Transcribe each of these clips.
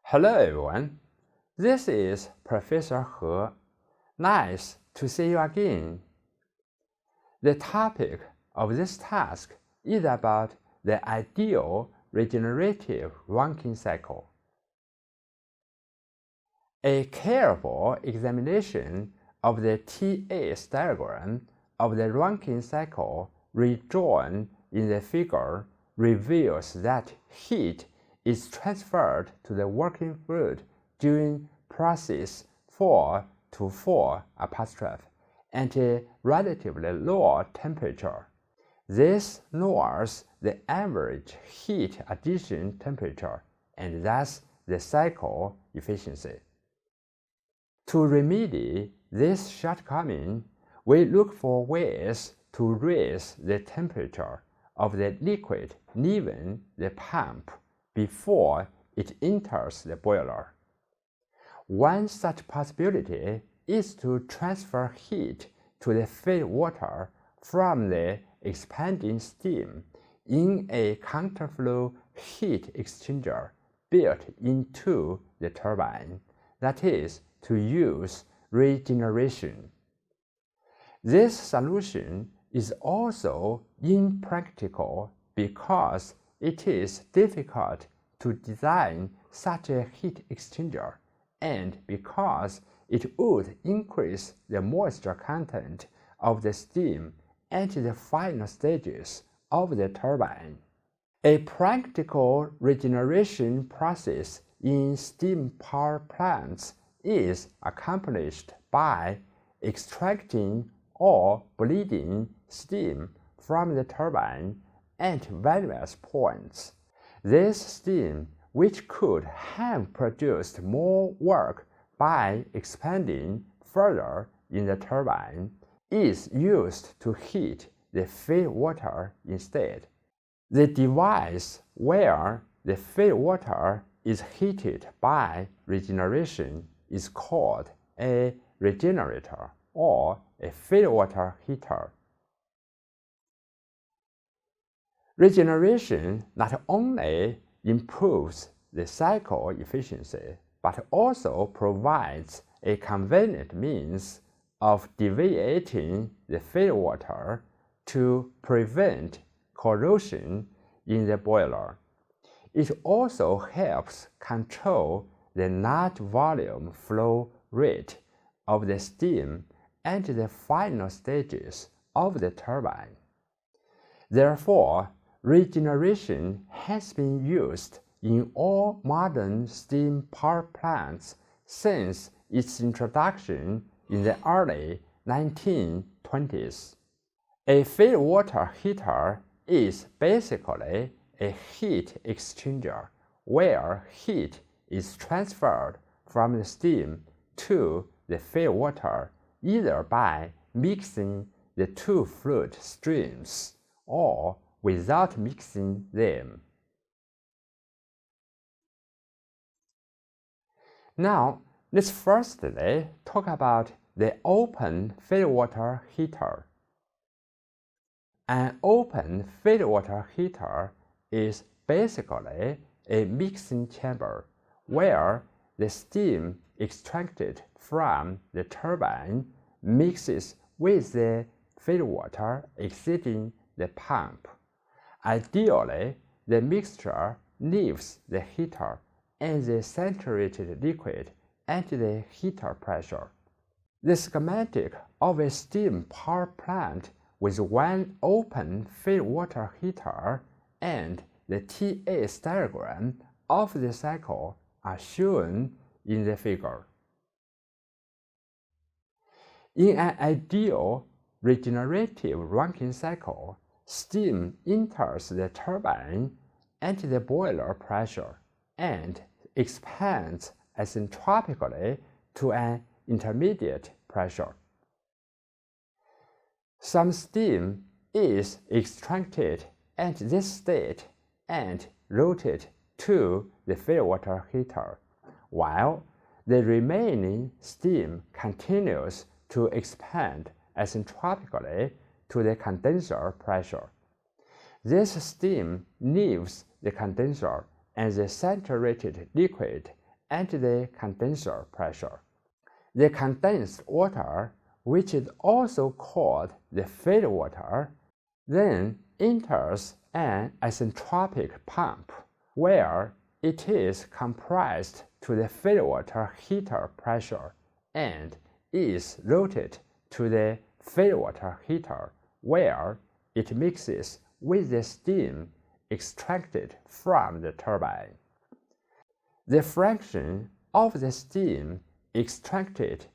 Hello everyone, this is Professor He. Nice to see you again. The topic of this task is about the ideal regenerative Rankine cycle. A careful examination of the TS diagram of the Rankine cycle redrawn in the figure reveals that heat is transferred to the working fluid during process 4 to 4' at a relatively lower temperature. This lowers the average heat addition temperature and thus the cycle efficiency. To remedy this shortcoming, we look for ways to raise the temperature of the liquid leaving the pump before it enters the boiler. One such possibility is to transfer heat to the feed water from the expanding steam in a counterflow heat exchanger built into the turbine, that is, to use regeneration. This solution is also impractical because it is difficult to design such a heat exchanger and because it would increase the moisture content of the steam at the final stages of the turbine. A practical regeneration process in steam power plants is accomplished by extracting or bleeding steam from the turbine at various points. This steam, which could have produced more work by expanding further in the turbine, is used to heat the feed water instead. The device where the feed water is heated by regeneration is called a regenerator or a feed water heater. Regeneration not only improves the cycle efficiency, but also provides a convenient means of deviating the feed water to prevent corrosion in the boiler. It also helps control the large volume flow rate of the steam at the final stages of the turbine. Therefore, regeneration has been used in all modern steam power plants since its introduction in the early 1920s. A feed water heater is basically a heat exchanger where heat is transferred from the steam to the feed water either by mixing the two fluid streams or without mixing them. Now, let's firstly talk about the open feed water heater. An open feed water heater is basically a mixing chamber where the steam extracted from the turbine mixes with the feed water exiting the pump. Ideally, the mixture leaves the heater and the saturated liquid at the heater pressure. The schematic of a steam power plant with one open feed water heater and the TS diagram of the cycle are shown in the figure. In an ideal regenerative Rankine cycle, steam enters the turbine at the boiler pressure and expands isentropically to an intermediate pressure. Some steam is extracted at this state and routed to the feed water heater, while the remaining steam continues to expand isentropically to the condenser pressure. This steam leaves the condenser and the saturated liquid and the condenser pressure. The condensed water, which is also called the feed water, then enters an isentropic pump, where it is compressed to the feed water heater pressure and is routed to the feed water heater, where it mixes with the steam extracted from the turbine. The fraction of the steam extracted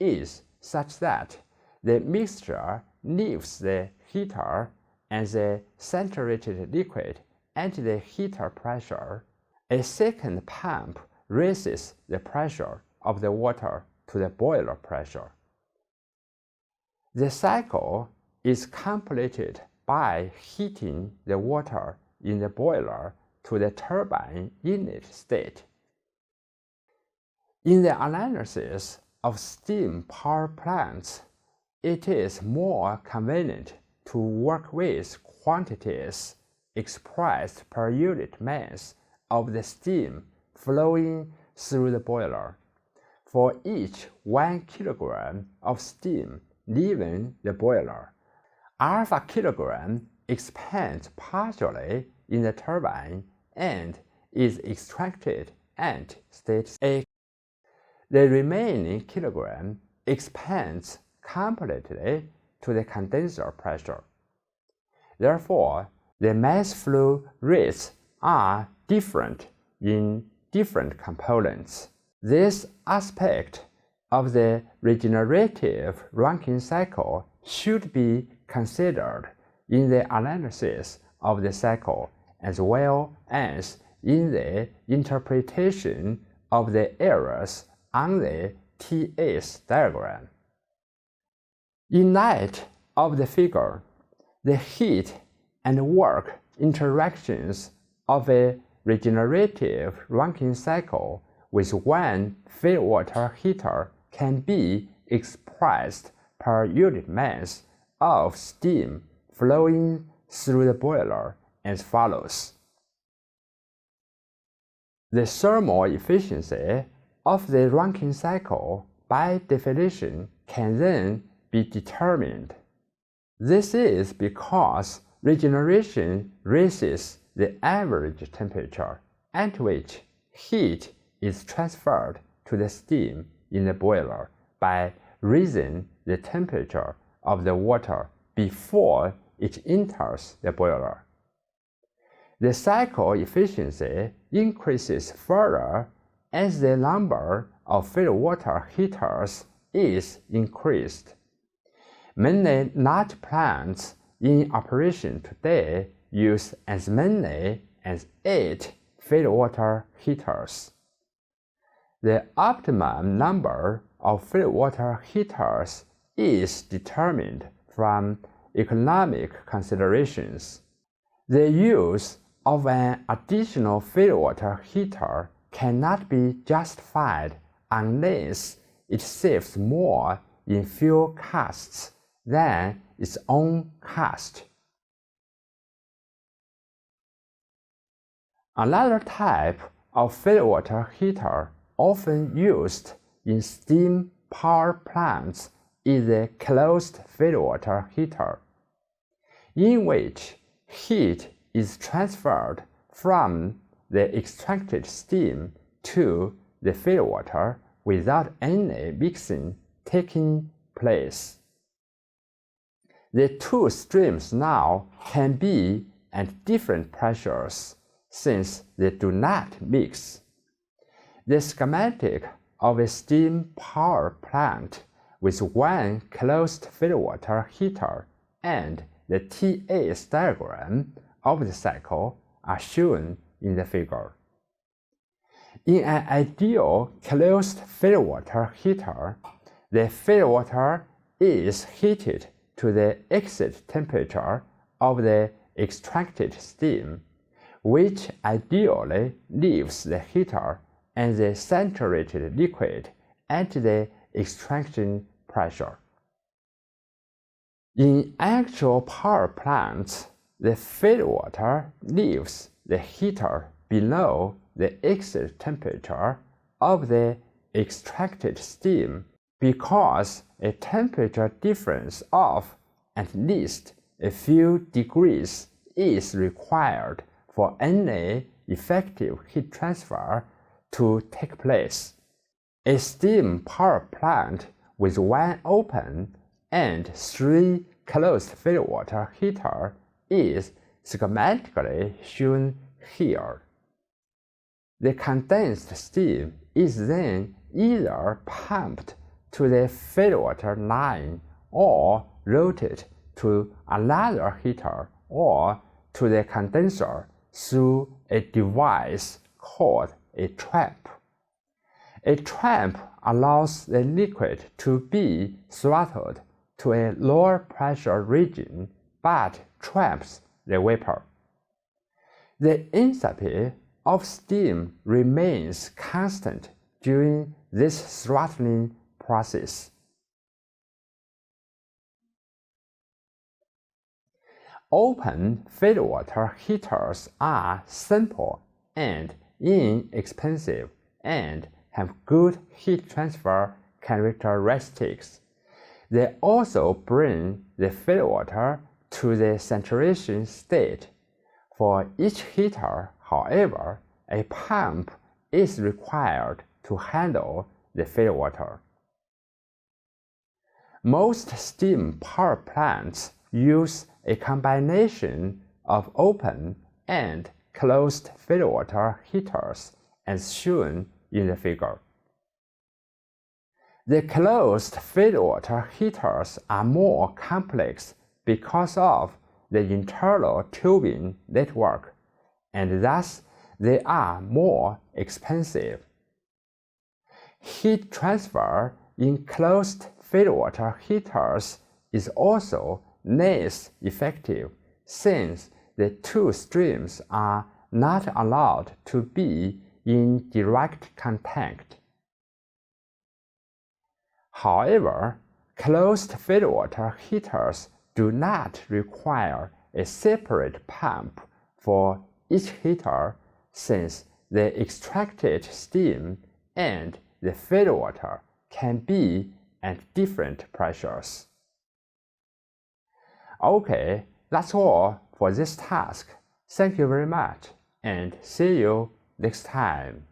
is such that the mixture leaves the heater and the saturated liquid at the heater pressure. A second pump raises the pressure of the water to the boiler pressure. The cycle is completed by heating the water in the boiler to the turbine inlet state. In the analysis of steam power plants, it is more convenient to work with quantities expressed per unit mass of the steam flowing through the boiler. For each 1 kilogram of steam leaving the boiler, alpha kilogram expands partially in the turbine and is extracted at state A. The remaining kilogram expands completely to the condenser pressure. Therefore, the mass flow rates are different in different components. This aspect of the regenerative Rankine cycle should be considered in the analysis of the cycle as well as in the interpretation of the errors on the TS diagram. In light of the figure, the heat and work interactions of a regenerative Rankine cycle with one feed water heater can be expressed per unit mass of steam flowing through the boiler as follows. The thermal efficiency of the Rankine cycle by definition can then be determined. This is because regeneration raises the average temperature at which heat is transferred to the steam in the boiler by raising the temperature of the water before it enters the boiler. The cycle efficiency increases further as the number of feed water heaters is increased. Many large plants in operation today use as many as 8 feed water heaters. The optimum number of feed water heaters is determined from economic considerations. The use of an additional feed water heater cannot be justified unless it saves more in fuel costs than its own cost. Another type of feed water heater often used in steam power plants is the closed feed water heater, in which heat is transferred from the extracted steam to the feed water without any mixing taking place. The two streams now can be at different pressures since they do not mix. The schematic of a steam power plant with one closed feed water heater and the TS diagram of the cycle are shown in the figure. In an ideal closed feed water heater, the feed water is heated to the exit temperature of the extracted steam, which ideally leaves the heater and the saturated liquid at the extraction pressure. In actual power plants, the feed water leaves the heater below the exit temperature of the extracted steam because a temperature difference of at least a few degrees is required for any effective heat transfer to take place. A steam power plant with one open and three closed feedwater heaters is schematically shown here. The condensed steam is then either pumped to the feedwater line or routed to another heater or to the condenser through a device called a trap. A trap allows the liquid to be throttled to a lower pressure region but traps the vapor. The enthalpy of steam remains constant during this throttling process. Open feedwater heaters are simple and inexpensive and have good heat transfer characteristics. They also bring the feedwater to the saturation state. For each heater, however, a pump is required to handle the feedwater. Most steam power plants use a combination of open and closed feedwater heaters as shown in the figure. The closed feedwater heaters are more complex because of the internal tubing network, and thus they are more expensive. Heat transfer in closed feedwater heaters is also less effective since the two streams are not allowed to be in direct contact. However, closed feedwater heaters do not require a separate pump for each heater since the extracted steam and the feedwater can be at different pressures. Okay, that's all for this task. Thank you very much and see you next time.